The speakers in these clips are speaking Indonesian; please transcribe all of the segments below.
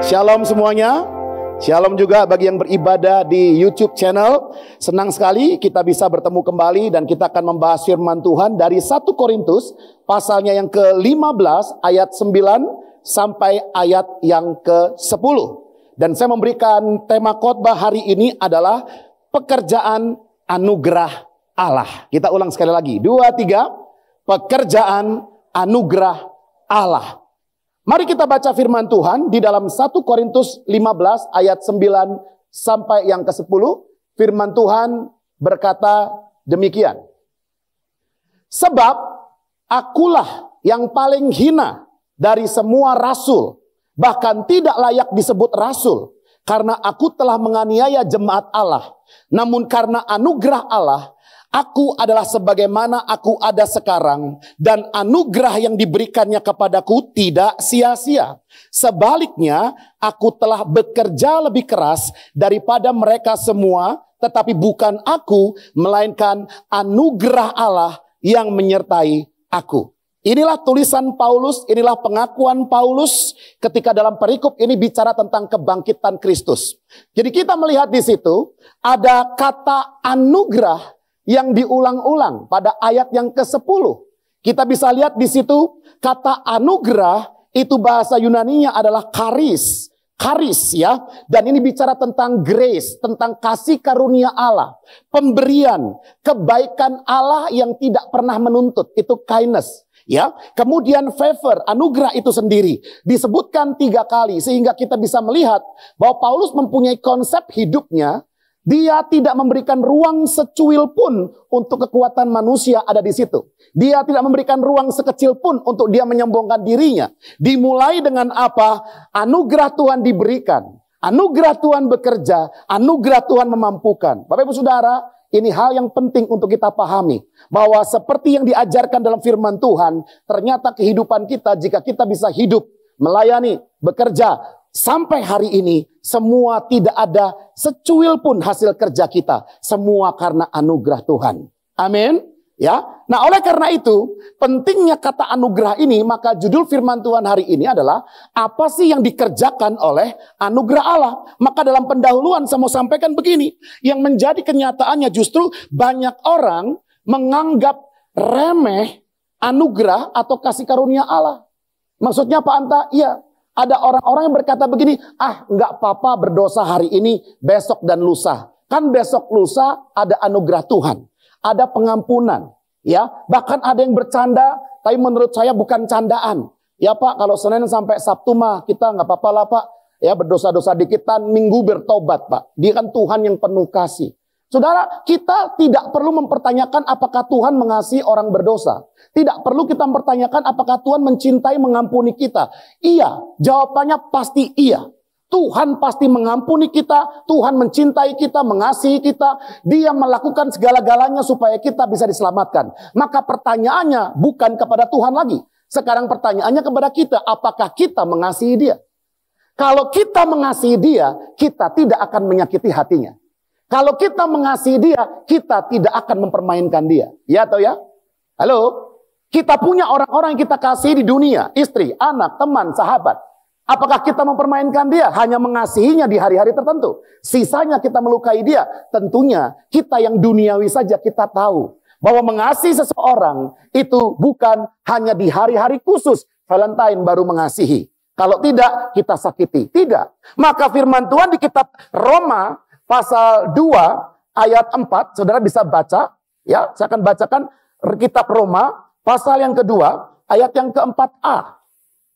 Shalom semuanya. Shalom juga bagi yang beribadah di YouTube channel. Senang sekali kita bisa bertemu kembali dan kita akan membahas firman Tuhan dari 1 Korintus pasalnya yang ke-15 ayat 9 sampai ayat yang ke-10. Dan saya memberikan tema khotbah hari ini adalah pekerjaan anugerah Allah. Kita ulang sekali lagi. 2, 3. Pekerjaan anugerah Allah. Mari kita baca firman Tuhan di dalam 1 Korintus 15 ayat 9 sampai yang ke-10. Firman Tuhan berkata demikian. Sebab akulah yang paling hina dari semua rasul, bahkan tidak layak disebut rasul, karena aku telah menganiaya jemaat Allah. Namun karena anugerah Allah, aku adalah sebagaimana aku ada sekarang, dan anugerah yang diberikannya kepadaku tidak sia-sia. Sebaliknya, aku telah bekerja lebih keras daripada mereka semua, tetapi bukan aku, melainkan anugerah Allah yang menyertai aku. Inilah tulisan Paulus, inilah pengakuan Paulus ketika dalam perikop ini bicara tentang kebangkitan Kristus. Jadi kita melihat di situ ada kata anugerah yang diulang-ulang pada ayat yang ke-10. Kita bisa lihat di situ kata anugerah itu bahasa Yunaninya adalah charis. Charis ya. Dan ini bicara tentang grace, tentang kasih karunia Allah, pemberian, kebaikan Allah yang tidak pernah menuntut, itu kindness. Ya, kemudian favor, anugerah itu sendiri disebutkan 3 kali sehingga kita bisa melihat bahwa Paulus mempunyai konsep hidupnya. Dia tidak memberikan ruang secuil pun untuk kekuatan manusia ada di situ. Dia tidak memberikan ruang sekecil pun untuk dia menyombongkan dirinya. Dimulai dengan apa? Anugerah Tuhan diberikan. Anugerah Tuhan bekerja. Anugerah Tuhan memampukan. Bapak Ibu Saudara, ini hal yang penting untuk kita pahami. Bahwa seperti yang diajarkan dalam firman Tuhan, ternyata kehidupan kita jika kita bisa hidup, melayani, bekerja, sampai hari ini, semua tidak ada secuil pun hasil kerja kita. Semua karena anugerah Tuhan. Amin. Ya. Nah, oleh karena itu, pentingnya kata anugerah ini, maka judul firman Tuhan hari ini adalah, apa sih yang dikerjakan oleh anugerah Allah? Maka dalam pendahuluan saya mau sampaikan begini, yang menjadi kenyataannya justru banyak orang menganggap remeh anugerah atau kasih karunia Allah. Maksudnya Pak Anta? Iya. Ada orang-orang yang berkata begini, nggak apa-apa berdosa hari ini, besok dan lusa. Kan besok lusa ada anugerah Tuhan, ada pengampunan. Ya, bahkan ada yang bercanda, tapi menurut saya bukan candaan. Ya Pak, kalau Senin sampai Sabtu mah kita nggak apa-apa lah Pak. Ya berdosa-dosa dikitan, Minggu bertobat Pak. Dia kan Tuhan yang penuh kasih. Saudara, kita tidak perlu mempertanyakan apakah Tuhan mengasihi orang berdosa. Tidak perlu kita mempertanyakan apakah Tuhan mencintai, mengampuni kita. Iya, jawabannya pasti iya. Tuhan pasti mengampuni kita, Tuhan mencintai kita, mengasihi kita. Dia melakukan segala-galanya supaya kita bisa diselamatkan. Maka pertanyaannya bukan kepada Tuhan lagi. Sekarang pertanyaannya kepada kita, apakah kita mengasihi Dia? Kalau kita mengasihi Dia, kita tidak akan menyakiti hatinya. Kalau kita mengasihi Dia, kita tidak akan mempermainkan Dia. Ya atau ya? Halo? Kita punya orang-orang yang kita kasih di dunia. Istri, anak, teman, sahabat. Apakah kita mempermainkan Dia? Hanya mengasihinya di hari-hari tertentu. Sisanya kita melukai Dia. Tentunya kita yang duniawi saja kita tahu. Bahwa mengasihi seseorang itu bukan hanya di hari-hari khusus. Valentine baru mengasihi. Kalau tidak, kita sakiti. Tidak. Maka firman Tuhan di kitab Roma pasal 2 ayat 4, saudara bisa baca, ya, saya akan bacakan kitab Roma pasal yang kedua, ayat yang ke-4a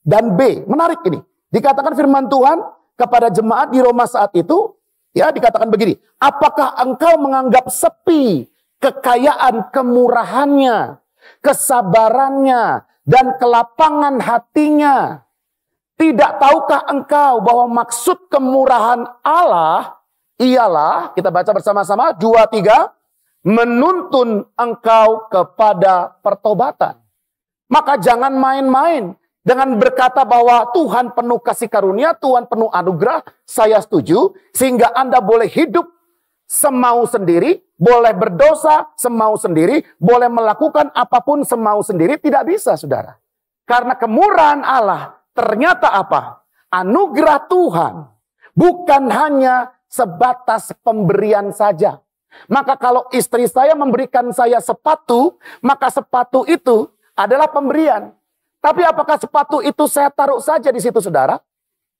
dan b. Menarik ini. Dikatakan firman Tuhan kepada jemaat di Roma saat itu, ya, dikatakan begini, apakah engkau menganggap sepi kekayaan kemurahannya, kesabarannya, dan kelapangan hatinya? Tidak tahukah engkau bahwa maksud kemurahan Allah ialah, kita baca bersama-sama, 2, 3, menuntun engkau kepada pertobatan. Maka jangan main-main dengan berkata bahwa Tuhan penuh kasih karunia, Tuhan penuh anugerah, saya setuju, sehingga Anda boleh hidup semau sendiri, boleh berdosa semau sendiri, boleh melakukan apapun semau sendiri, tidak bisa saudara. Karena kemurahan Allah ternyata apa? Anugerah Tuhan bukan hanya sebatas pemberian saja. Maka kalau istri saya memberikan saya sepatu, maka sepatu itu adalah pemberian. Tapi apakah sepatu itu saya taruh saja di situ, saudara?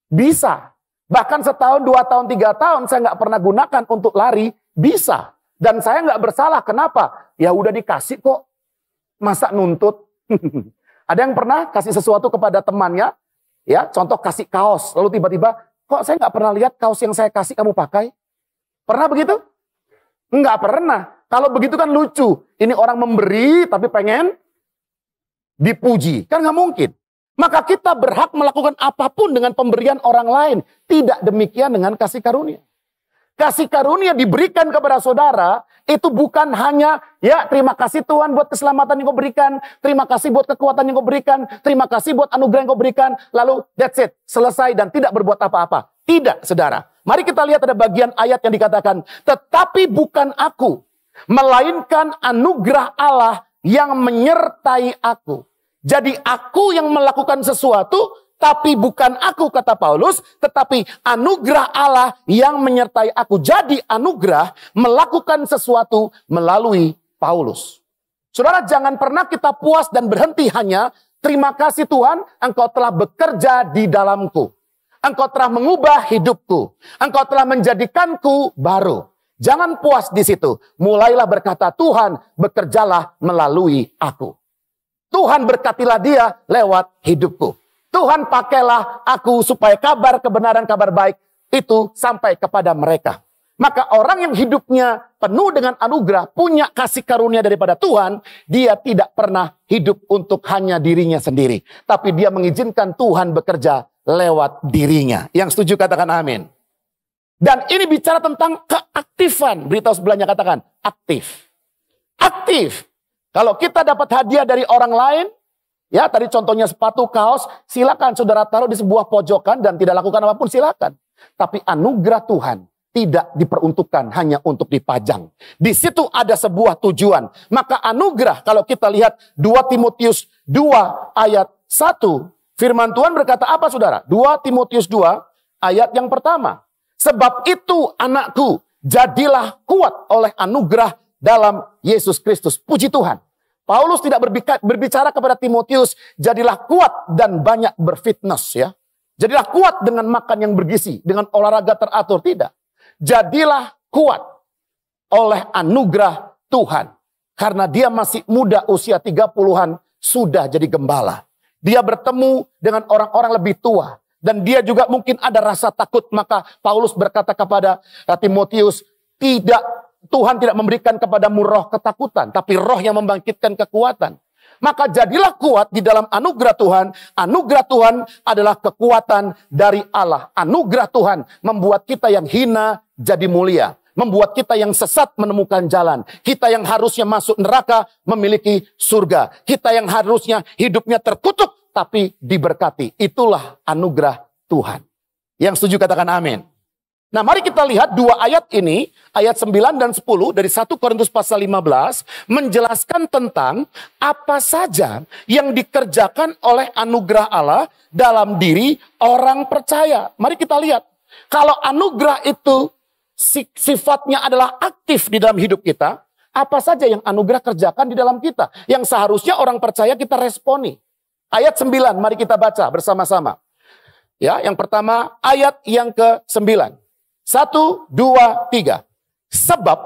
Bisa. Bahkan setahun, 2 tahun, 3 tahun saya nggak pernah gunakan untuk lari, bisa. Dan saya nggak bersalah. Kenapa? Ya udah dikasih kok. Masa nuntut? Ada yang pernah kasih sesuatu kepada temannya, ya, contoh kasih kaos, lalu tiba-tiba, kok saya nggak pernah lihat kaos yang saya kasih kamu pakai? Pernah begitu? Nggak pernah. Kalau begitu kan lucu. Ini orang memberi tapi pengen dipuji. Kan nggak mungkin. Maka kita berhak melakukan apapun dengan pemberian orang lain. Tidak demikian dengan kasih karunia. Kasih karunia diberikan kepada saudara, itu bukan hanya, ya terima kasih Tuhan buat keselamatan yang kau berikan, terima kasih buat kekuatan yang kau berikan, terima kasih buat anugerah yang kau berikan, lalu that's it, selesai dan tidak berbuat apa-apa. Tidak, saudara. Mari kita lihat ada bagian ayat yang dikatakan, tetapi bukan aku, melainkan anugerah Allah yang menyertai aku. Jadi aku yang melakukan sesuatu, tapi bukan aku, kata Paulus, tetapi anugerah Allah yang menyertai aku. Jadi anugerah melakukan sesuatu melalui Paulus. Saudara, jangan pernah kita puas dan berhenti hanya, terima kasih Tuhan, engkau telah bekerja di dalamku. Engkau telah mengubah hidupku. Engkau telah menjadikanku baru. Jangan puas di situ. Mulailah berkata, Tuhan bekerjalah melalui aku. Tuhan berkatilah dia lewat hidupku. Tuhan pakailah aku supaya kabar kebenaran, kabar baik itu sampai kepada mereka. Maka orang yang hidupnya penuh dengan anugerah, punya kasih karunia daripada Tuhan, dia tidak pernah hidup untuk hanya dirinya sendiri. Tapi dia mengizinkan Tuhan bekerja lewat dirinya. Yang setuju katakan amin. Dan ini bicara tentang keaktifan. Beritahu sebelahnya katakan aktif. Aktif. Kalau kita dapat hadiah dari orang lain, ya tadi contohnya sepatu, kaos, silakan saudara taruh di sebuah pojokan dan tidak lakukan apapun, silakan. Tapi anugerah Tuhan tidak diperuntukkan hanya untuk dipajang. Di situ ada sebuah tujuan. Maka anugerah, kalau kita lihat 2 Timotius 2 ayat 1, firman Tuhan berkata apa saudara? 2 Timotius 2 ayat yang pertama. Sebab itu anakku, jadilah kuat oleh anugerah dalam Yesus Kristus. Puji Tuhan. Paulus tidak berbicara kepada Timotius, jadilah kuat dan banyak berfitness ya. Jadilah kuat dengan makan yang bergizi, dengan olahraga teratur, tidak. Jadilah kuat oleh anugerah Tuhan. Karena dia masih muda, usia 30-an, sudah jadi gembala. Dia bertemu dengan orang-orang lebih tua. Dan dia juga mungkin ada rasa takut. Maka Paulus berkata kepada Timotius, Tuhan tidak memberikan kepadamu roh ketakutan, tapi roh yang membangkitkan kekuatan. Maka jadilah kuat di dalam anugerah Tuhan. Anugerah Tuhan adalah kekuatan dari Allah. Anugerah Tuhan membuat kita yang hina jadi mulia. Membuat kita yang sesat menemukan jalan. Kita yang harusnya masuk neraka memiliki surga. Kita yang harusnya hidupnya terkutuk tapi diberkati. Itulah anugerah Tuhan. Yang setuju katakan amin. Nah mari kita lihat 2 ayat ini, ayat 9 dan 10 dari 1 Korintus pasal 15, menjelaskan tentang apa saja yang dikerjakan oleh anugerah Allah dalam diri orang percaya. Mari kita lihat, kalau anugerah itu sifatnya adalah aktif di dalam hidup kita, apa saja yang anugerah kerjakan di dalam kita, yang seharusnya orang percaya kita responi. Ayat 9, mari kita baca bersama-sama. Ya, yang pertama ayat yang ke-9. 1, 2, 3. Sebab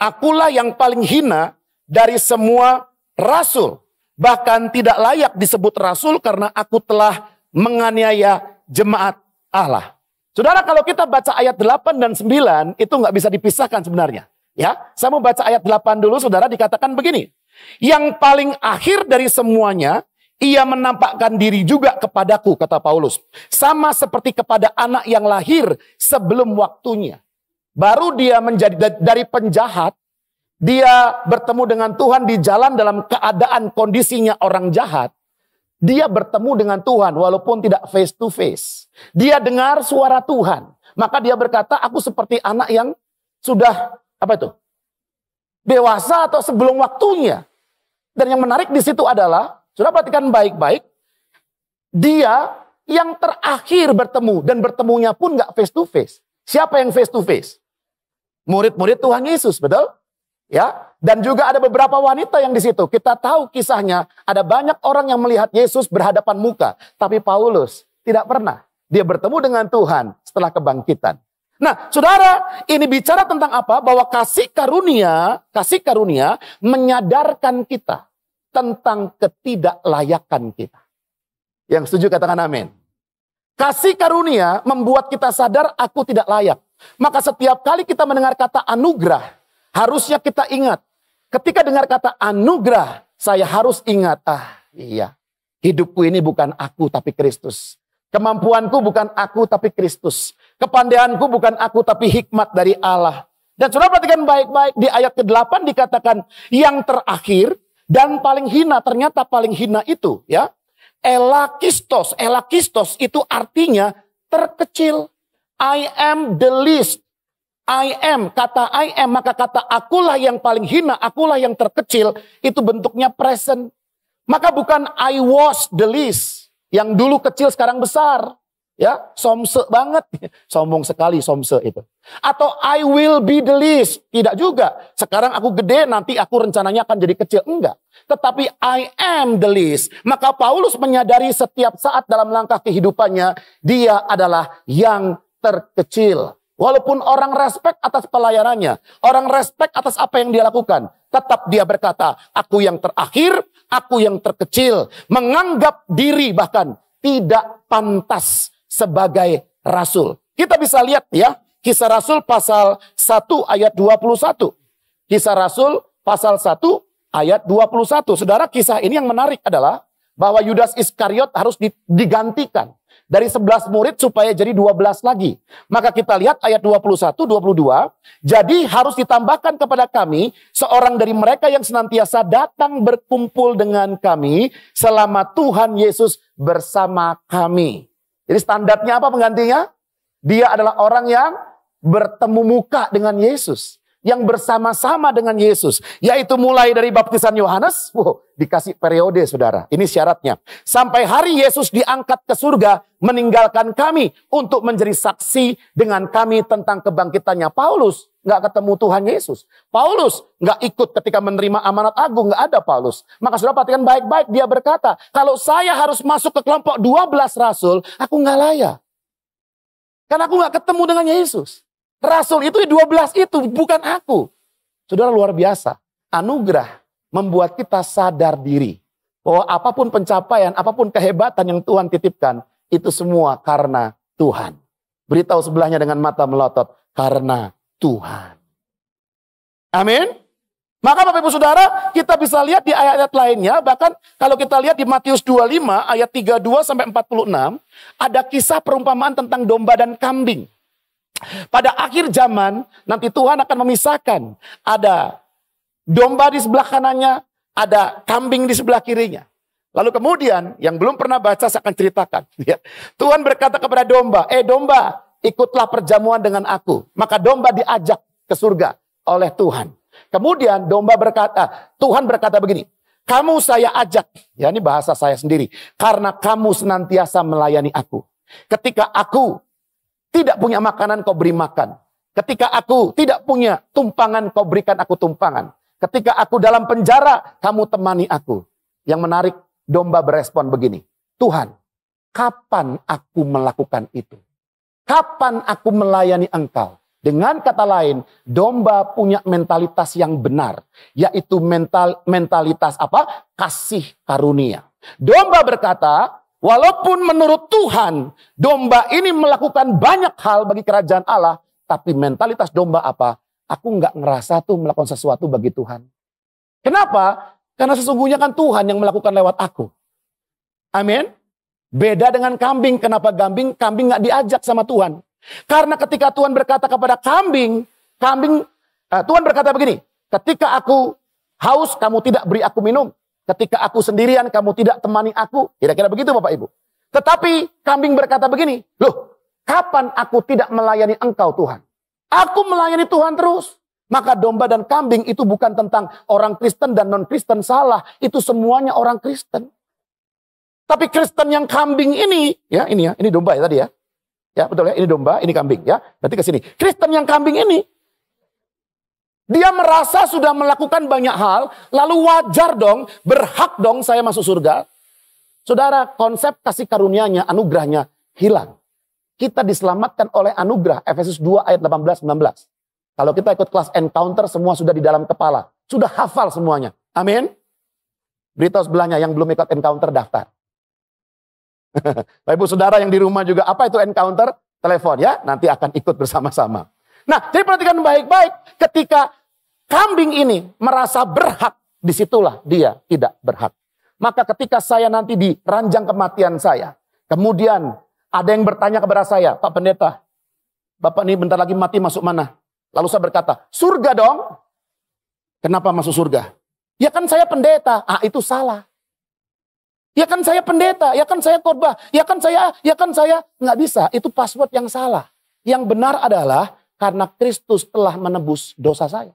akulah yang paling hina dari semua rasul. Bahkan tidak layak disebut rasul karena aku telah menganiaya jemaat Allah. Saudara, kalau kita baca ayat 8 dan 9 itu nggak bisa dipisahkan sebenarnya. Ya, saya mau baca ayat 8 dulu, saudara, dikatakan begini. Yang paling akhir dari semuanya, ia menampakkan diri juga kepadaku, kata Paulus. Sama seperti kepada anak yang lahir sebelum waktunya. Baru dia menjadi dari penjahat, dia bertemu dengan Tuhan di jalan dalam keadaan kondisinya orang jahat. Dia bertemu dengan Tuhan walaupun tidak face to face. Dia dengar suara Tuhan. Maka dia berkata, aku seperti anak yang sudah, dewasa atau sebelum waktunya. Dan yang menarik di situ adalah, sudah perhatikan baik-baik, dia yang terakhir bertemu. Dan bertemunya pun nggak face to face. Siapa yang face to face? Murid-murid Tuhan Yesus, betul? Ya, dan juga ada beberapa wanita yang di situ. Kita tahu kisahnya, ada banyak orang yang melihat Yesus berhadapan muka, tapi Paulus tidak pernah. Dia bertemu dengan Tuhan setelah kebangkitan. Nah, saudara, ini bicara tentang apa? Bahwa kasih karunia menyadarkan kita tentang ketidaklayakan kita. Yang setuju katakan amin. Kasih karunia membuat kita sadar aku tidak layak. Maka setiap kali kita mendengar kata anugerah, harusnya kita ingat. Ketika dengar kata anugerah, saya harus ingat, iya, hidupku ini bukan aku tapi Kristus. Kemampuanku bukan aku tapi Kristus. Kepandaianku bukan aku tapi hikmat dari Allah. Dan saudara perhatikan baik-baik, di ayat ke-8 dikatakan yang terakhir dan paling hina. Ternyata paling hina itu ya, elakistos. Elakistos itu artinya terkecil. I am the least. I am, kata I am, maka kata akulah yang paling hina, akulah yang terkecil, itu bentuknya present. Maka bukan I was the least, yang dulu kecil sekarang besar. Ya, somse banget. Sombong sekali somse itu. Atau I will be the least. Tidak juga. Sekarang aku gede, nanti aku rencananya akan jadi kecil. Enggak. Tetapi I am the least. Maka Paulus menyadari setiap saat dalam langkah kehidupannya, dia adalah yang terkecil. Walaupun orang respect atas pelayanannya, orang respect atas apa yang dia lakukan, tetap dia berkata, aku yang terakhir, aku yang terkecil. Menganggap diri bahkan tidak pantas sebagai rasul. Kita bisa lihat ya, Kisah Rasul pasal 1 ayat 21. Kisah Rasul pasal 1 ayat 21. Saudara, kisah ini yang menarik adalah bahwa Yudas Iskariot harus digantikan dari 11 murid supaya jadi 12 lagi. Maka kita lihat ayat 21, 22. Jadi harus ditambahkan kepada kami seorang dari mereka yang senantiasa datang berkumpul dengan kami selama Tuhan Yesus bersama kami. Jadi standarnya apa penggantinya? Dia adalah orang yang bertemu muka dengan Yesus. Yang bersama-sama dengan Yesus. Yaitu mulai dari baptisan Yohanes. Dikasih periode saudara. Ini syaratnya. Sampai hari Yesus diangkat ke surga. Meninggalkan kami. Untuk menjadi saksi dengan kami tentang kebangkitannya. Paulus nggak ketemu Tuhan Yesus. Paulus nggak ikut ketika menerima amanat agung. Nggak ada Paulus. Maka saudara perhatikan baik-baik. Dia berkata. Kalau saya harus masuk ke kelompok 12 rasul. Aku nggak layak. Karena aku nggak ketemu dengan Yesus. Rasul itu 12 itu, bukan aku. Saudara, luar biasa. Anugerah membuat kita sadar diri. Bahwa apapun pencapaian, apapun kehebatan yang Tuhan titipkan, itu semua karena Tuhan. Beritahu sebelahnya dengan mata melotot, karena Tuhan. Amin. Maka Bapak Ibu Saudara, kita bisa lihat di ayat-ayat lainnya. Bahkan kalau kita lihat di Matius 25 ayat 32 sampai 46. Ada kisah perumpamaan tentang domba dan kambing. Pada akhir zaman, nanti Tuhan akan memisahkan. Ada domba di sebelah kanannya, ada kambing di sebelah kirinya. Lalu kemudian, yang belum pernah baca saya akan ceritakan. Ya. Tuhan berkata kepada domba, domba, ikutlah perjamuan dengan aku. Maka domba diajak ke surga oleh Tuhan. Kemudian domba berkata, Tuhan berkata begini, kamu saya ajak, ya ini bahasa saya sendiri, karena kamu senantiasa melayani aku. Ketika aku tidak punya makanan, kau beri makan. Ketika aku tidak punya tumpangan, kau berikan aku tumpangan. Ketika aku dalam penjara, kamu temani aku. Yang menarik, domba berespon begini. Tuhan, kapan aku melakukan itu? Kapan aku melayani engkau? Dengan kata lain, domba punya mentalitas yang benar. Yaitu mentalitas apa? Kasih karunia. Domba berkata, walaupun menurut Tuhan, domba ini melakukan banyak hal bagi kerajaan Allah. Tapi mentalitas domba apa? Aku nggak ngerasa tuh melakukan sesuatu bagi Tuhan. Kenapa? Karena sesungguhnya kan Tuhan yang melakukan lewat aku. Amin. Beda dengan kambing. Kenapa kambing nggak diajak sama Tuhan? Karena ketika Tuhan berkata kepada kambing, Tuhan berkata begini, ketika aku haus, kamu tidak beri aku minum. Ketika aku sendirian, kamu tidak temani aku. Kira-kira begitu Bapak Ibu. Tetapi kambing berkata begini, loh, kapan aku tidak melayani engkau Tuhan? Aku melayani Tuhan terus. Maka domba dan kambing itu bukan tentang orang Kristen dan non-Kristen, salah. Itu semuanya orang Kristen. Tapi Kristen yang kambing ini, ya ini domba ya tadi ya. Ya betul ya, ini domba, ini kambing ya. Berarti ke sini. Kristen yang kambing ini, dia merasa sudah melakukan banyak hal, lalu wajar dong, berhak dong saya masuk surga. Saudara, konsep kasih karunia-Nya, anugerahnya hilang. Kita diselamatkan oleh anugerah, Efesus 2 ayat 18-19. Kalau kita ikut kelas encounter, semua sudah di dalam kepala. Sudah hafal semuanya. Amin. Beritahu sebelahnya yang belum ikut encounter, daftar. Bapak Ibu Saudara yang di rumah juga, apa itu encounter? Telepon ya, nanti akan ikut bersama-sama. Nah, jadi perhatikan baik-baik. Ketika kambing ini merasa berhak, disitulah dia tidak berhak. Maka ketika saya nanti di ranjang kematian saya, kemudian ada yang bertanya kepada saya, Pak Pendeta, Bapak ini bentar lagi mati masuk mana? Lalu saya berkata, surga dong. Kenapa masuk surga? Ya kan saya pendeta. Ah, itu salah. Ya kan saya pendeta, ya kan saya khotbah, ya kan saya. Nggak bisa, itu password yang salah. Yang benar adalah karena Kristus telah menebus dosa saya.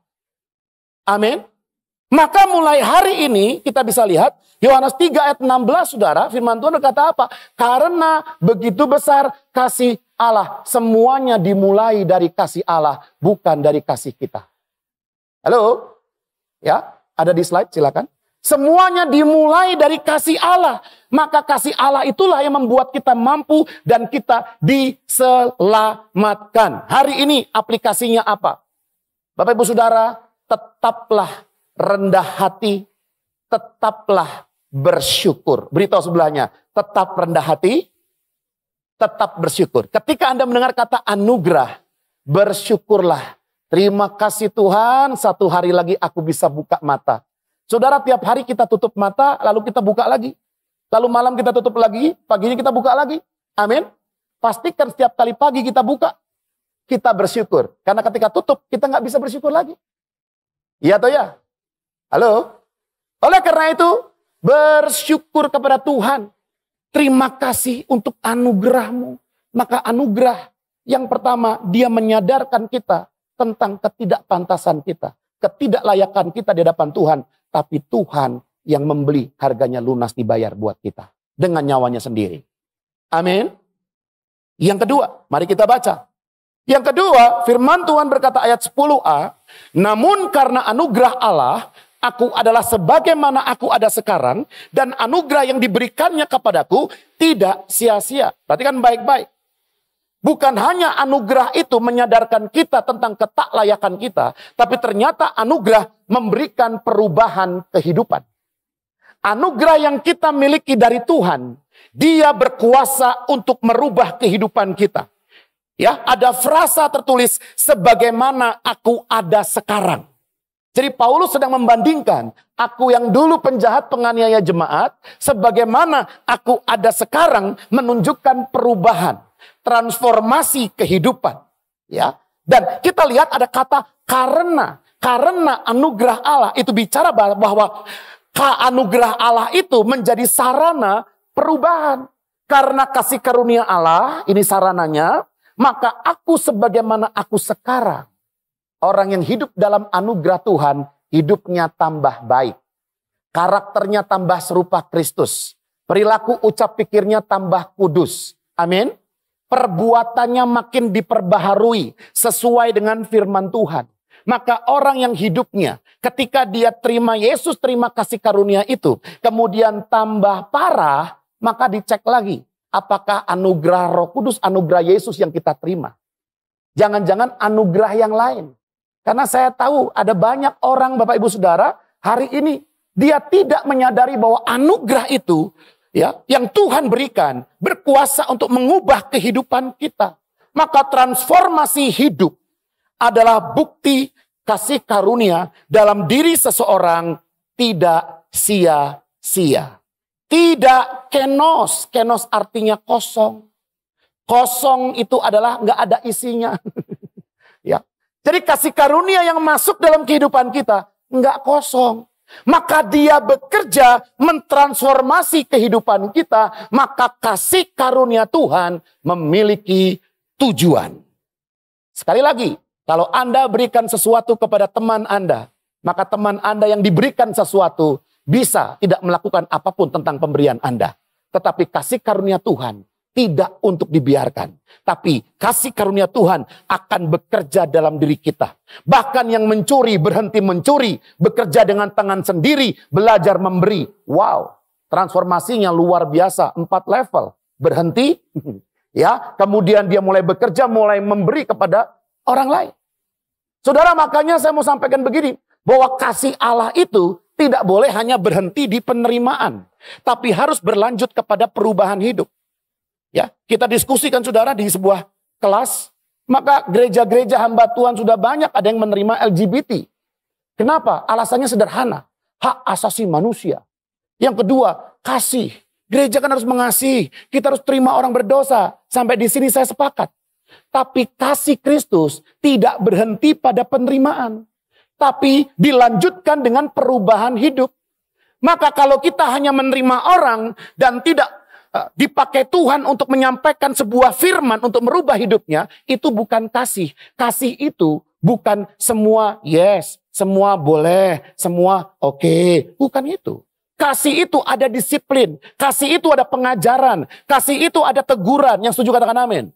Amin. Maka mulai hari ini kita bisa lihat, Yohanes 3 ayat 16 saudara, firman Tuhan berkata apa? Karena begitu besar kasih Allah, semuanya dimulai dari kasih Allah, bukan dari kasih kita. Halo? Ya, ada di slide silakan. Semuanya dimulai dari kasih Allah. Maka kasih Allah itulah yang membuat kita mampu dan kita diselamatkan. Hari ini aplikasinya apa? Bapak Ibu Saudara, tetaplah rendah hati, tetaplah bersyukur. Beritahu sebelahnya, tetap rendah hati, tetap bersyukur. Ketika Anda mendengar kata anugerah, bersyukurlah. Terima kasih Tuhan, satu hari lagi aku bisa buka mata. Saudara, tiap hari kita tutup mata, lalu kita buka lagi. Lalu malam kita tutup lagi, paginya kita buka lagi. Amin. Pastikan setiap kali pagi kita buka, kita bersyukur. Karena ketika tutup, kita nggak bisa bersyukur lagi. Iya atau ya? Halo? Oleh karena itu, bersyukur kepada Tuhan. Terima kasih untuk anugerah-Mu. Maka anugerah yang pertama, dia menyadarkan kita tentang ketidakpantasan kita. Ketidaklayakan kita di hadapan Tuhan. Tapi Tuhan yang membeli, harganya lunas dibayar buat kita. Dengan nyawanya sendiri. Amin. Yang kedua, mari kita baca. Yang kedua, firman Tuhan berkata ayat 10a. Namun karena anugerah Allah, aku adalah sebagaimana aku ada sekarang. Dan anugerah yang diberikannya kepadaku tidak sia-sia. Perhatikan baik-baik. Bukan hanya anugerah itu menyadarkan kita tentang ketaklayakan kita, tapi ternyata anugerah memberikan perubahan kehidupan. Anugerah yang kita miliki dari Tuhan, dia berkuasa untuk merubah kehidupan kita. Ya, ada frasa tertulis sebagaimana aku ada sekarang. Jadi Paulus sedang membandingkan aku yang dulu penjahat penganiaya jemaat, sebagaimana aku ada sekarang menunjukkan perubahan. Transformasi kehidupan, ya. Dan kita lihat ada kata karena anugerah Allah itu bicara bahwa anugerah Allah itu menjadi sarana perubahan. Karena kasih karunia Allah, ini sarananya, maka aku sebagaimana aku sekarang. Orang yang hidup dalam anugerah Tuhan, hidupnya tambah baik. Karakternya tambah serupa Kristus. Perilaku ucap pikirnya tambah kudus. Amin. Perbuatannya makin diperbaharui sesuai dengan firman Tuhan. Maka orang yang hidupnya ketika dia terima Yesus, terima kasih karunia itu, kemudian tambah parah, maka dicek lagi. Apakah anugerah Roh Kudus, anugerah Yesus yang kita terima? Jangan-jangan anugerah yang lain. Karena saya tahu ada banyak orang Bapak Ibu Saudara hari ini dia tidak menyadari bahwa anugerah itu ya, yang Tuhan berikan berkuasa untuk mengubah kehidupan kita. Maka transformasi hidup adalah bukti kasih karunia dalam diri seseorang tidak sia-sia. Tidak kenos. Kenos artinya kosong. Kosong itu adalah nggak ada isinya. Ya. Jadi kasih karunia yang masuk dalam kehidupan kita nggak kosong. Maka dia bekerja mentransformasi kehidupan kita. Maka kasih karunia Tuhan memiliki tujuan. Sekali lagi, kalau Anda berikan sesuatu kepada teman Anda, maka teman Anda yang diberikan sesuatu bisa tidak melakukan apapun tentang pemberian Anda. Tetapi kasih karunia Tuhan tidak untuk dibiarkan. Tapi kasih karunia Tuhan akan bekerja dalam diri kita. Bahkan yang mencuri berhenti mencuri. Bekerja dengan tangan sendiri. Belajar memberi. Wow. Transformasinya luar biasa. 4 level. Berhenti. Ya, kemudian dia mulai bekerja. Mulai memberi kepada orang lain. Saudara, makanya saya mau sampaikan begini. Bahwa kasih Allah itu tidak boleh hanya berhenti di penerimaan. Tapi harus berlanjut kepada perubahan hidup. Ya, kita diskusikan saudara di sebuah kelas. Maka gereja-gereja hamba Tuhan sudah banyak ada yang menerima LGBT. Kenapa? Alasannya sederhana. Hak asasi manusia. Yang kedua, kasih. Gereja kan harus mengasihi. Kita harus terima orang berdosa. Sampai di sini saya sepakat. Tapi kasih Kristus tidak berhenti pada penerimaan. Tapi dilanjutkan dengan perubahan hidup. Maka kalau kita hanya menerima orang dan tidak dipakai Tuhan untuk menyampaikan sebuah firman untuk merubah hidupnya, itu bukan kasih. Kasih itu bukan semua yes, semua boleh, semua oke. Bukan itu. Kasih itu ada disiplin. Kasih itu ada pengajaran. Kasih itu ada teguran. Yang setuju katakan amin.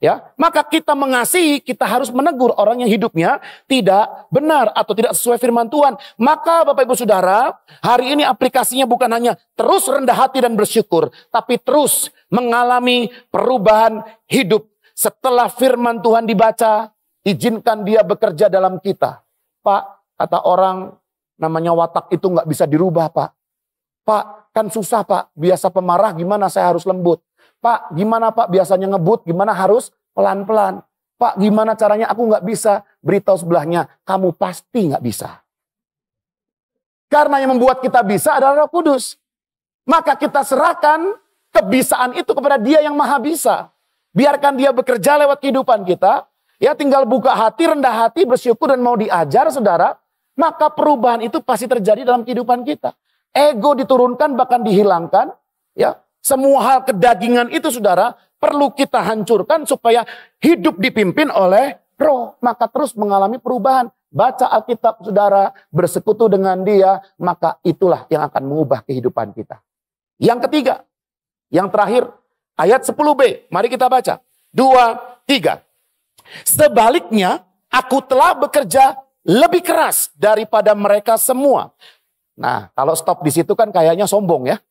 Ya, maka kita mengasihi, kita harus menegur orang yang hidupnya tidak benar atau tidak sesuai firman Tuhan. Maka Bapak Ibu Saudara, hari ini aplikasinya bukan hanya terus rendah hati dan bersyukur, tapi terus mengalami perubahan hidup. Setelah firman Tuhan dibaca, izinkan dia bekerja dalam kita. Pak, kata orang, namanya watak itu nggak bisa dirubah, Pak. Pak, kan susah, Pak. Biasa pemarah, gimana saya harus lembut? Pak, gimana Pak biasanya ngebut, gimana harus pelan-pelan. Pak, gimana caranya aku nggak bisa. Beritahu sebelahnya, kamu pasti nggak bisa. Karena yang membuat kita bisa adalah Roh Kudus. Maka kita serahkan kebisaan itu kepada Dia yang Maha Bisa. Biarkan Dia bekerja lewat kehidupan kita. Ya, tinggal buka hati, rendah hati, bersyukur dan mau diajar saudara. Maka perubahan itu pasti terjadi dalam kehidupan kita. Ego diturunkan bahkan dihilangkan. Ya. Semua hal kedagingan itu saudara perlu kita hancurkan supaya hidup dipimpin oleh Roh. Maka terus mengalami perubahan. Baca Alkitab saudara, bersekutu dengan Dia, maka itulah yang akan mengubah kehidupan kita. Yang ketiga, yang terakhir, ayat 10b. Mari kita baca. 2, 3. Sebaliknya, aku telah bekerja lebih keras daripada mereka semua. Nah, kalau stop di situ kan kayaknya sombong ya.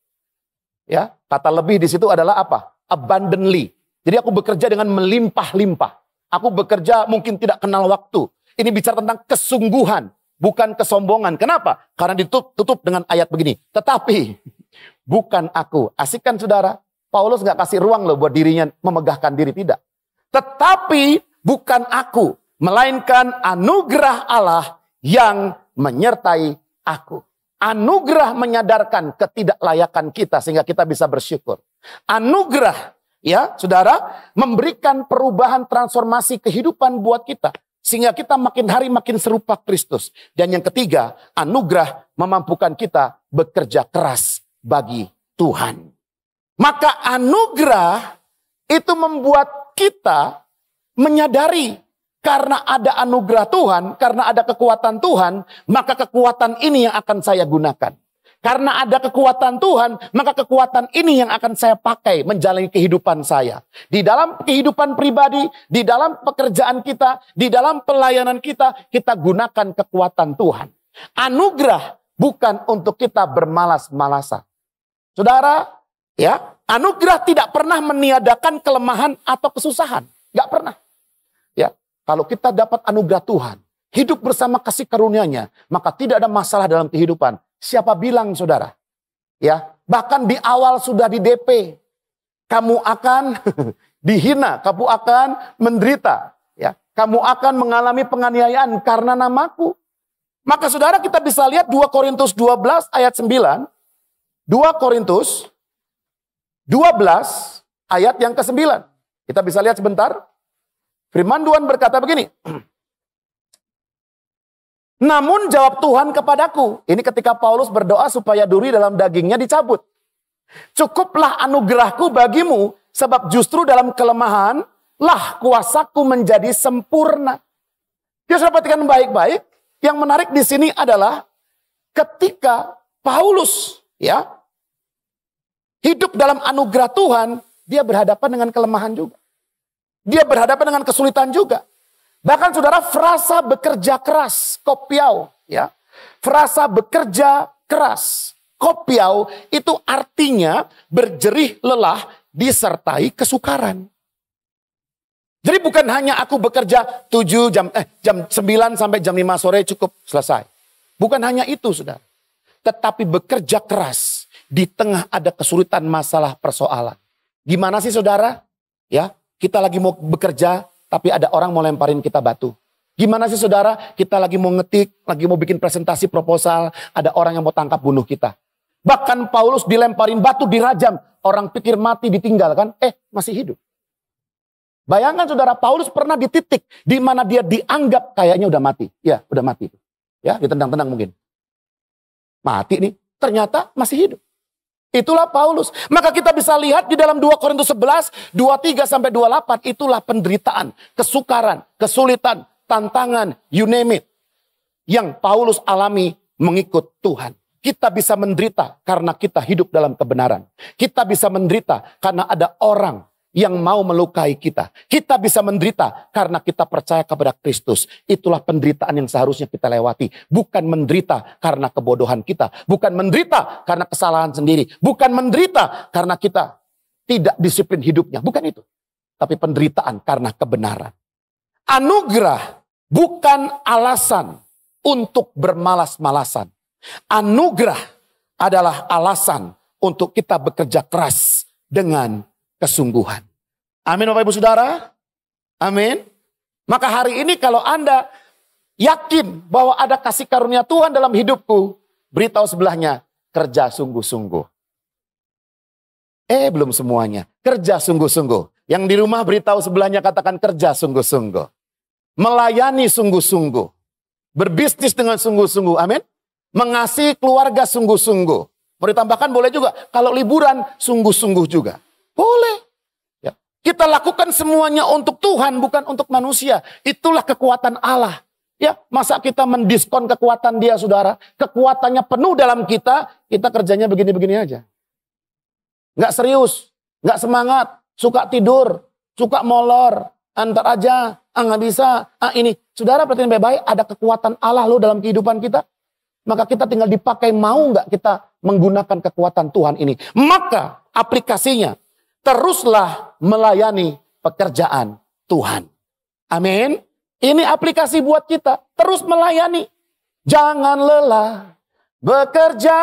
Ya, kata lebih di situ adalah apa? Abundantly. Jadi aku bekerja dengan melimpah-limpah. Aku bekerja mungkin tidak kenal waktu. Ini bicara tentang kesungguhan, bukan kesombongan. Kenapa? Karena ditutup dengan ayat begini. Tetapi bukan aku. Asik kan saudara? Paulus nggak kasih ruang loh buat dirinya memegahkan diri, tidak. Tetapi bukan aku, melainkan anugerah Allah yang menyertai aku. Anugerah menyadarkan ketidaklayakan kita sehingga kita bisa bersyukur. Anugerah, ya saudara, memberikan perubahan transformasi kehidupan buat kita. Sehingga kita makin hari makin serupa Kristus. Dan yang ketiga, anugerah memampukan kita bekerja keras bagi Tuhan. Maka anugerah itu membuat kita menyadari. Karena ada anugerah Tuhan, karena ada kekuatan Tuhan, maka kekuatan ini yang akan saya gunakan. Karena ada kekuatan Tuhan, maka kekuatan ini yang akan saya pakai menjalani kehidupan saya. Di dalam kehidupan pribadi, di dalam pekerjaan kita, di dalam pelayanan kita, kita gunakan kekuatan Tuhan. Anugerah bukan untuk kita bermalas-malasan. Saudara, ya, anugerah tidak pernah meniadakan kelemahan atau kesusahan. Gak pernah. Ya. Kalau kita dapat anugerah Tuhan, hidup bersama kasih karunia-Nya, maka tidak ada masalah dalam kehidupan. Siapa bilang saudara? Ya, bahkan di awal sudah di DP. Kamu akan dihina, kamu akan menderita, ya. Kamu akan mengalami penganiayaan karena namaku. Maka saudara kita bisa lihat 2 Korintus 12 ayat 9. 2 Korintus 12 ayat yang ke-9. Kita bisa lihat sebentar. Firman Tuhan berkata begini. Namun jawab Tuhan kepadaku. Ini ketika Paulus berdoa supaya duri dalam dagingnya dicabut. Cukuplah anugerahku bagimu. Sebab justru dalam kelemahan lah kuasaku menjadi sempurna. Dia sudah perhatikan baik-baik. Yang menarik di sini adalah ketika Paulus ya hidup dalam anugerah Tuhan, dia berhadapan dengan kelemahan juga. Dia berhadapan dengan kesulitan juga. Bahkan saudara, frasa bekerja keras, kopiau, ya. Frasa bekerja keras, kopiau, itu artinya berjerih lelah disertai kesukaran. Jadi bukan hanya aku bekerja jam 9 sampai jam 5 sore cukup selesai. Bukan hanya itu, saudara. Tetapi bekerja keras di tengah ada kesulitan, masalah, persoalan. Gimana sih saudara? Ya, kita lagi mau bekerja, tapi ada orang mau lemparin kita batu. Gimana sih saudara? Kita lagi mau ngetik, lagi mau bikin presentasi proposal, ada orang yang mau tangkap bunuh kita. Bahkan Paulus dilemparin batu, dirajam. Orang pikir mati, ditinggalkan, masih hidup. Bayangkan saudara, Paulus pernah di titik di mana dia dianggap kayaknya udah mati. Ya, udah mati. Ya, ditendang-tendang mungkin. Mati nih, ternyata masih hidup. Itulah Paulus. Maka kita bisa lihat di dalam 2 Korintus 11, 23 sampai 28, itulah penderitaan, kesukaran, kesulitan, tantangan, you name it. Yang Paulus alami mengikut Tuhan. Kita bisa menderita karena kita hidup dalam kebenaran. Kita bisa menderita karena ada orang yang mau melukai kita. Kita bisa menderita karena kita percaya kepada Kristus. Itulah penderitaan yang seharusnya kita lewati. Bukan menderita karena kebodohan kita. Bukan menderita karena kesalahan sendiri. Bukan menderita karena kita tidak disiplin hidupnya. Bukan itu. Tapi penderitaan karena kebenaran. Anugerah bukan alasan untuk bermalas-malasan. Anugerah adalah alasan untuk kita bekerja keras dengan kesungguhan. Amin Bapak Ibu Saudara. Amin. Maka hari ini kalau Anda yakin bahwa ada kasih karunia Tuhan dalam hidupku, beritahu sebelahnya, kerja sungguh-sungguh. Belum semuanya. Kerja sungguh-sungguh. Yang di rumah beritahu sebelahnya, katakan kerja sungguh-sungguh. Melayani sungguh-sungguh. Berbisnis dengan sungguh-sungguh. Amin. Mengasihi keluarga sungguh-sungguh. Mau ditambahkan boleh juga. Kalau liburan sungguh-sungguh juga. Boleh. Ya. Kita lakukan semuanya untuk Tuhan, bukan untuk manusia. Itulah kekuatan Allah. Ya, masa kita mendiskon kekuatan Dia, saudara? Kekuatannya penuh dalam kita kerjanya begini-begini aja. Nggak serius, nggak semangat, suka tidur, suka molor, antar aja, nggak bisa, ini. Saudara perhatikan baik-baik, ada kekuatan Allah loh dalam kehidupan kita. Maka kita tinggal dipakai, mau nggak kita menggunakan kekuatan Tuhan ini. Maka aplikasinya, teruslah melayani pekerjaan Tuhan. Amin. Ini aplikasi buat kita. Terus melayani. Jangan lelah bekerja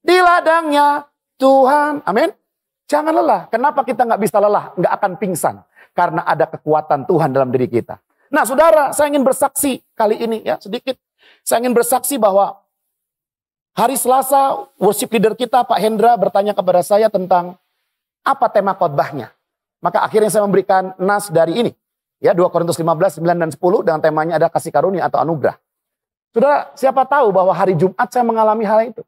di ladangnya Tuhan. Amin. Jangan lelah. Kenapa kita nggak bisa lelah? Nggak akan pingsan. Karena ada kekuatan Tuhan dalam diri kita. Nah saudara, saya ingin bersaksi kali ini ya sedikit. Saya ingin bersaksi bahwa hari Selasa worship leader kita Pak Hendra bertanya kepada saya tentang apa tema khotbahnya. Maka akhirnya saya memberikan nas dari ini. Ya 2 Korintus 15, 9 dan 10 dengan temanya ada kasih karunia atau anugerah. Saudara, siapa tahu bahwa hari Jumat saya mengalami hal itu.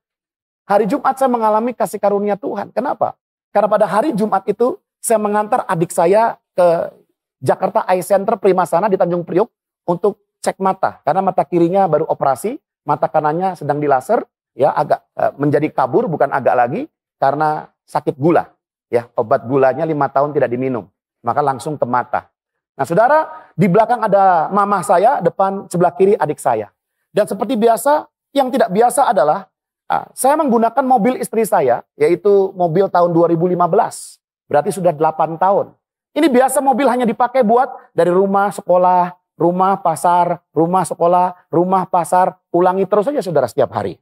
Hari Jumat saya mengalami kasih karunia Tuhan. Kenapa? Karena pada hari Jumat itu saya mengantar adik saya ke Jakarta Eye Center Primasana di Tanjung Priok untuk cek mata. Karena mata kirinya baru operasi, mata kanannya sedang dilaser, ya agak menjadi kabur, bukan agak lagi, karena sakit gula. Ya, obat gulanya 5 tahun tidak diminum, maka langsung ke mata. Nah saudara, di belakang ada mama saya, depan sebelah kiri adik saya. Dan seperti biasa, yang tidak biasa adalah, saya menggunakan mobil istri saya, yaitu mobil tahun 2015. Berarti sudah 8 tahun. Ini biasa mobil hanya dipakai buat dari rumah, sekolah, rumah, pasar, rumah, sekolah, rumah, pasar. Ulangi terus saja saudara setiap hari.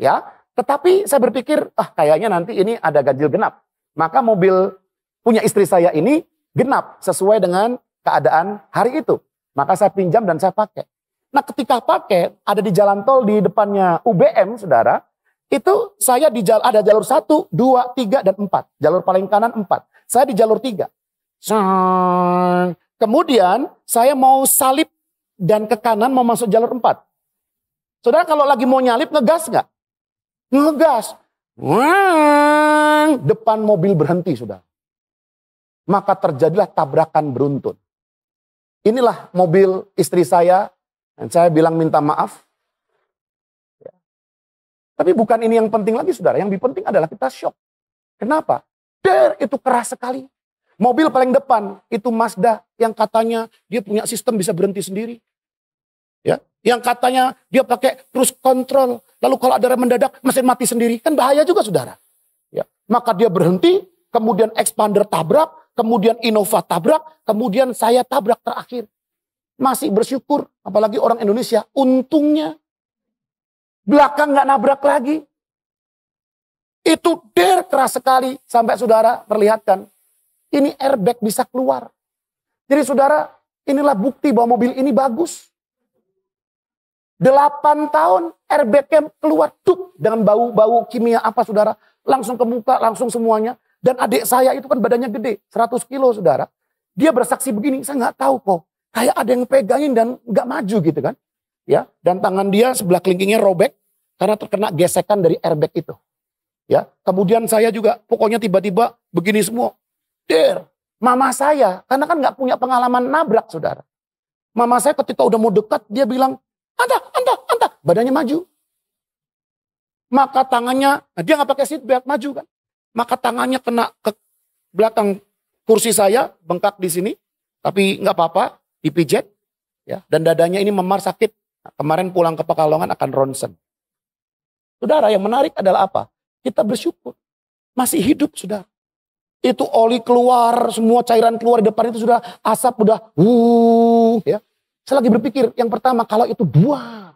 Ya, tetapi saya berpikir, kayaknya nanti ini ada ganjil genap. Maka mobil punya istri saya ini genap sesuai dengan keadaan hari itu. Maka saya pinjam dan saya pakai. Nah ketika pakai, ada di jalan tol di depannya UBM, saudara. Itu saya ada jalur 1, 2, 3, dan 4. Jalur paling kanan 4. Saya di jalur 3. Kemudian saya mau salip dan ke kanan mau masuk jalur 4. Saudara kalau lagi mau nyalip ngegas nggak? Ngegas. Depan mobil berhenti, saudara. Maka terjadilah tabrakan beruntun. Inilah mobil istri saya. Dan saya bilang minta maaf. Ya. Tapi bukan ini yang penting lagi, saudara. Yang penting adalah kita shock. Kenapa? Itu keras sekali. Mobil paling depan itu Mazda yang katanya dia punya sistem bisa berhenti sendiri. Ya, yang katanya dia pakai cruise control. Lalu kalau ada rem mendadak mesin mati sendiri. Kan bahaya juga saudara. Ya, maka dia berhenti, kemudian Expander tabrak, kemudian Innova tabrak, kemudian saya tabrak terakhir. Masih bersyukur, apalagi orang Indonesia, untungnya belakang nggak nabrak lagi. Itu keras sekali sampai saudara perlihatkan. Ini airbag bisa keluar. Jadi saudara, inilah bukti bahwa mobil ini bagus. 8 tahun airbagnya keluar dengan bau-bau kimia apa saudara. Langsung ke muka, langsung semuanya. Dan adik saya itu kan badannya gede, 100 kilo saudara. Dia bersaksi begini, saya nggak tahu kok. Kayak ada yang pegangin dan nggak maju gitu kan. Ya, dan tangan dia sebelah kelingkingnya robek karena terkena gesekan dari airbag itu. Ya, kemudian saya juga pokoknya tiba-tiba begini semua. Mama saya, karena kan nggak punya pengalaman nabrak saudara. Mama saya ketika udah mau dekat, dia bilang, anta, badannya maju. Maka tangannya, dia nggak pakai seatbelt, maju kan. Maka tangannya kena ke belakang kursi saya, bengkak di sini. Tapi nggak apa-apa, dipijat. Ya, dan dadanya ini memar sakit. Nah, kemarin pulang ke Pekalongan akan ronsen. Saudara, yang menarik adalah apa? Kita bersyukur. Masih hidup, saudara. Itu oli keluar, semua cairan keluar di depan itu sudah asap udah ya. Saya lagi berpikir yang pertama kalau itu buang.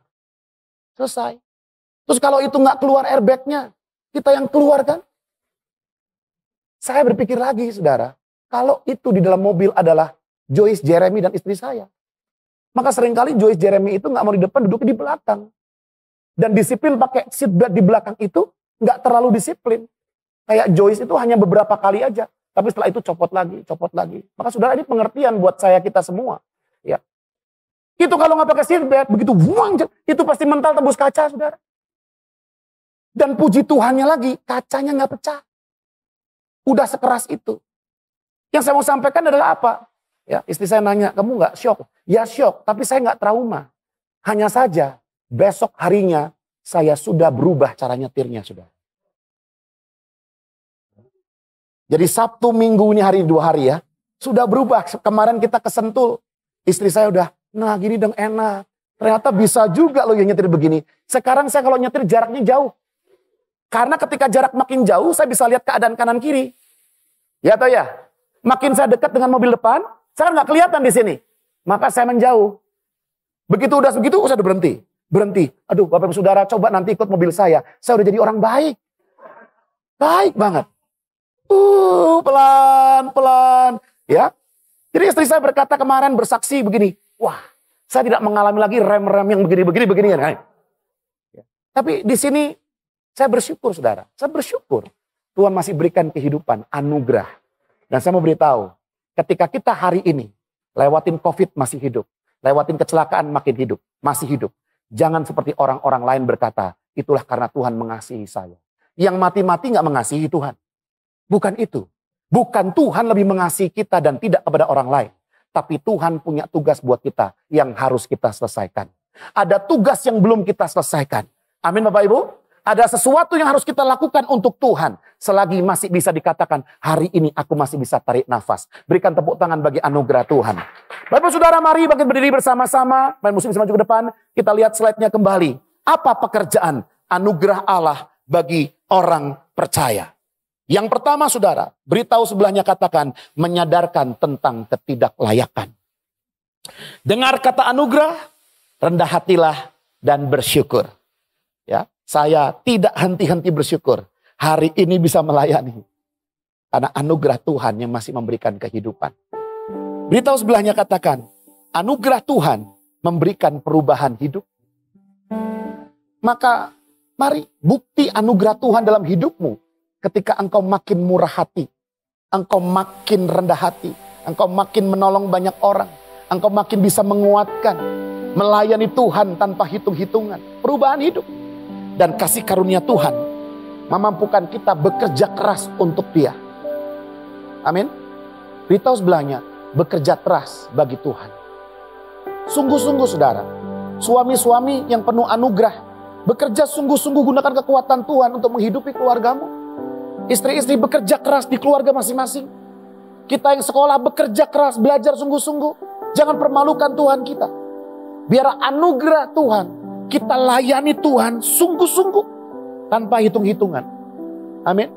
Selesai. Terus kalau itu nggak keluar airbagnya, kita yang keluar kan? Saya berpikir lagi saudara, kalau itu di dalam mobil adalah Joyce Jeremy dan istri saya. Maka seringkali Joyce Jeremy itu nggak mau di depan, duduk di belakang. Dan disiplin pakai seatbelt di belakang itu nggak terlalu disiplin. Kayak Joyce itu hanya beberapa kali aja. Tapi setelah itu copot lagi. Maka saudara ini pengertian buat saya kita semua. Ya. Itu kalau nggak pakai seatbelt, begitu buang, itu pasti mental tembus kaca saudara. Dan puji Tuhannya lagi, kacanya nggak pecah. Udah sekeras itu. Yang saya mau sampaikan adalah apa? Ya, istri saya nanya, kamu nggak shock? Ya shock, tapi saya nggak trauma. Hanya saja, besok harinya saya sudah berubah cara nyetirnya saudara. Jadi Sabtu Minggu ini hari 2 hari ya. Sudah berubah. Kemarin kita ke Sentul. Istri saya udah, nah gini dong enak. Ternyata bisa juga loh yang nyetir begini. Sekarang saya kalau nyetir jaraknya jauh. Karena ketika jarak makin jauh saya bisa lihat keadaan kanan kiri. Ya atau ya? Makin saya dekat dengan mobil depan, saya nggak kelihatan di sini. Maka saya menjauh. Begitu udah begitu, saya udah berhenti. Berhenti. Aduh Bapak Ibu Saudara coba nanti ikut mobil saya. Saya udah jadi orang baik. Baik banget. Pelan-pelan. Ya. Jadi istri saya berkata kemarin bersaksi begini. Wah, saya tidak mengalami lagi rem-rem yang begini kan. Ya. Tapi di sini saya bersyukur saudara. Saya bersyukur. Tuhan masih berikan kehidupan, anugerah. Dan saya mau beritahu. Ketika kita hari ini lewatin COVID masih hidup. Lewatin kecelakaan makin hidup. Masih hidup. Jangan seperti orang-orang lain berkata. Itulah karena Tuhan mengasihi saya. Yang mati-mati gak mengasihi Tuhan. Bukan itu. Bukan Tuhan lebih mengasihi kita dan tidak kepada orang lain. Tapi Tuhan punya tugas buat kita yang harus kita selesaikan. Ada tugas yang belum kita selesaikan. Amin Bapak Ibu. Ada sesuatu yang harus kita lakukan untuk Tuhan. Selagi masih bisa dikatakan hari ini aku masih bisa tarik nafas. Berikan tepuk tangan bagi anugerah Tuhan. Bapak Ibu Saudara mari berdiri bersama-sama. Main musik bisa maju ke depan. Kita lihat slide-nya kembali. Apa pekerjaan anugerah Allah bagi orang percaya? Yang pertama saudara, beritahu sebelahnya katakan menyadarkan tentang ketidaklayakan. Dengar kata anugerah, rendah hatilah dan bersyukur. Ya, saya tidak henti-henti bersyukur. Hari ini bisa melayani. Karena anugerah Tuhan yang masih memberikan kehidupan. Beritahu sebelahnya katakan, anugerah Tuhan memberikan perubahan hidup. Maka mari bukti anugerah Tuhan dalam hidupmu. Ketika engkau makin murah hati, engkau makin rendah hati, engkau makin menolong banyak orang, engkau makin bisa menguatkan, melayani Tuhan tanpa hitung-hitungan, perubahan hidup. Dan kasih karunia Tuhan memampukan kita bekerja keras untuk Dia. Amin. Beritahu sebelahnya, bekerja keras bagi Tuhan. Sungguh-sungguh saudara, suami-suami yang penuh anugerah, bekerja sungguh-sungguh gunakan kekuatan Tuhan untuk menghidupi keluargamu. Istri-istri bekerja keras di keluarga masing-masing. Kita yang sekolah bekerja keras, belajar sungguh-sungguh. Jangan permalukan Tuhan kita. Biar anugerah Tuhan, kita layani Tuhan sungguh-sungguh. Tanpa hitung-hitungan. Amin.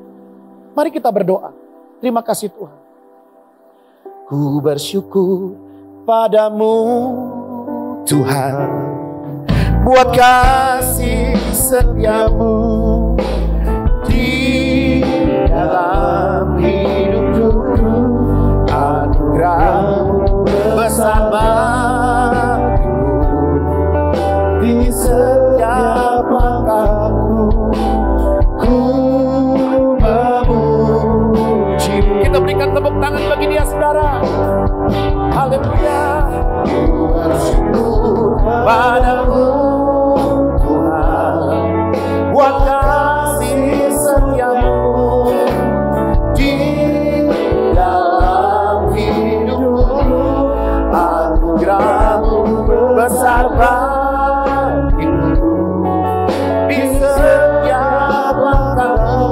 Mari kita berdoa. Terima kasih Tuhan. Ku bersyukur padamu Tuhan, buat kasih setiamu di dalam hidupku. Anugerah-Mu besar bagiku di setiap langkahku. Ku memuji. Kita berikan tepuk tangan bagi dia, saudara. Haleluya. Ku bersyukur padamu Tuhan, buat kasih setiamu di dalam hidupku. Anugerah-Mu besar bagiku di setiap langkahku.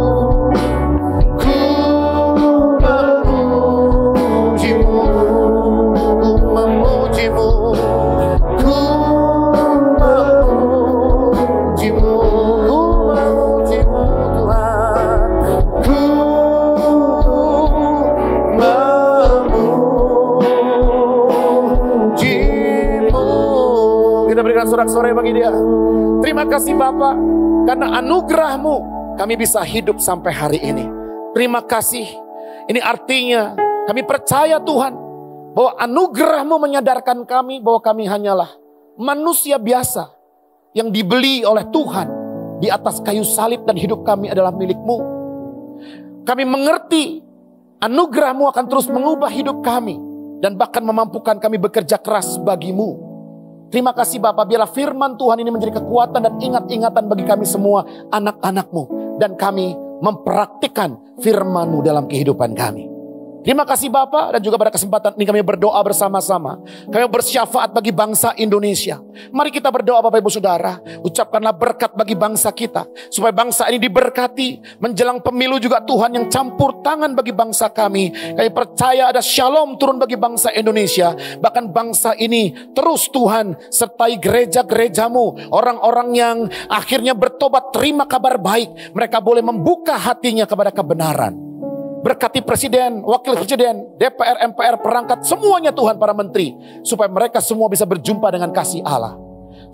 Ku memuji-Mu, ku memuji-Mu, ku memuji-Mu, ku memuji-Mu Tuhan, ku memuji-Mu. Kita berikan sorak-sorai bagi dia. Terima kasih Bapa, karena anugerah-Mu kami bisa hidup sampai hari ini. Terima kasih. Ini artinya kami percaya Tuhan, bahwa anugerah-Mu menyadarkan kami bahwa kami hanyalah manusia biasa yang dibeli oleh Tuhan di atas kayu salib, dan hidup kami adalah milik-Mu. Kami mengerti anugerah-Mu akan terus mengubah hidup kami dan bahkan memampukan kami bekerja keras bagi-Mu. Terima kasih Bapak, biarlah firman Tuhan ini menjadi kekuatan dan ingat-ingatan bagi kami semua anak-anak-Mu, dan kami mempraktikkan firman-Mu dalam kehidupan kami. Terima kasih Bapak, dan juga pada kesempatan ini kami berdoa bersama-sama. Kami bersyafaat bagi bangsa Indonesia. Mari kita berdoa Bapak Ibu Saudara. Ucapkanlah berkat bagi bangsa kita, supaya bangsa ini diberkati. Menjelang pemilu juga Tuhan yang campur tangan bagi bangsa kami. Kami percaya ada shalom turun bagi bangsa Indonesia. Bahkan bangsa ini terus Tuhan sertai gereja-gereja-Mu. Orang-orang yang akhirnya bertobat, terima kabar baik. Mereka boleh membuka hatinya kepada kebenaran. Berkati presiden, wakil presiden, DPR, MPR, perangkat, semuanya Tuhan, para menteri, supaya mereka semua bisa berjumpa dengan kasih Allah.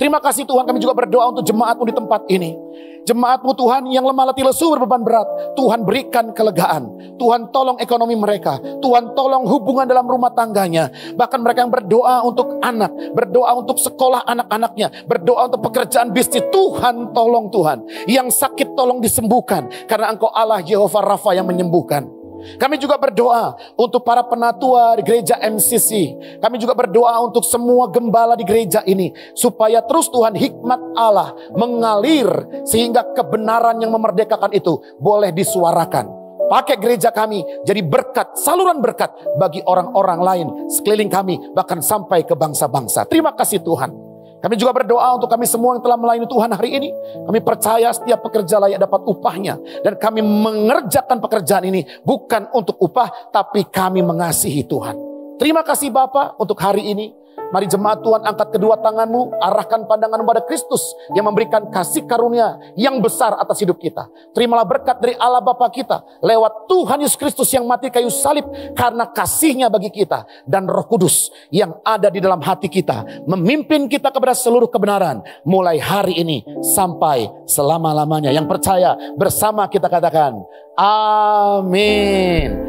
Terima kasih Tuhan, kami juga berdoa untuk jemaat-Mu di tempat ini. Jemaat-Mu Tuhan yang lemah letih lesu berbeban berat, Tuhan berikan kelegaan. Tuhan tolong ekonomi mereka, Tuhan tolong hubungan dalam rumah tangganya. Bahkan mereka yang berdoa untuk anak, berdoa untuk sekolah anak-anaknya, berdoa untuk pekerjaan bisnis, Tuhan tolong Tuhan. Yang sakit tolong disembuhkan, karena Engkau Allah Jehovah Rafa yang menyembuhkan. Kami juga berdoa untuk para penatua di gereja MCC. Kami juga berdoa untuk semua gembala di gereja ini, supaya terus Tuhan hikmat Allah mengalir, sehingga kebenaran yang memerdekakan itu boleh disuarakan. Pakai gereja kami jadi berkat, saluran berkat bagi orang-orang lain sekeliling kami, bahkan sampai ke bangsa-bangsa. Terima kasih Tuhan. Kami juga berdoa untuk kami semua yang telah melayani Tuhan hari ini. Kami percaya setiap pekerja layak dapat upahnya. Dan kami mengerjakan pekerjaan ini bukan untuk upah, tapi kami mengasihi Tuhan. Terima kasih Bapa untuk hari ini. Mari jemaat Tuhan, angkat kedua tanganmu, arahkan pandanganmu pada Kristus yang memberikan kasih karunia yang besar atas hidup kita. Terimalah berkat dari Allah Bapa kita lewat Tuhan Yesus Kristus yang mati kayu salib karena kasihnya bagi kita, dan Roh Kudus yang ada di dalam hati kita memimpin kita kepada seluruh kebenaran mulai hari ini sampai selama-lamanya. Yang percaya bersama kita katakan amin.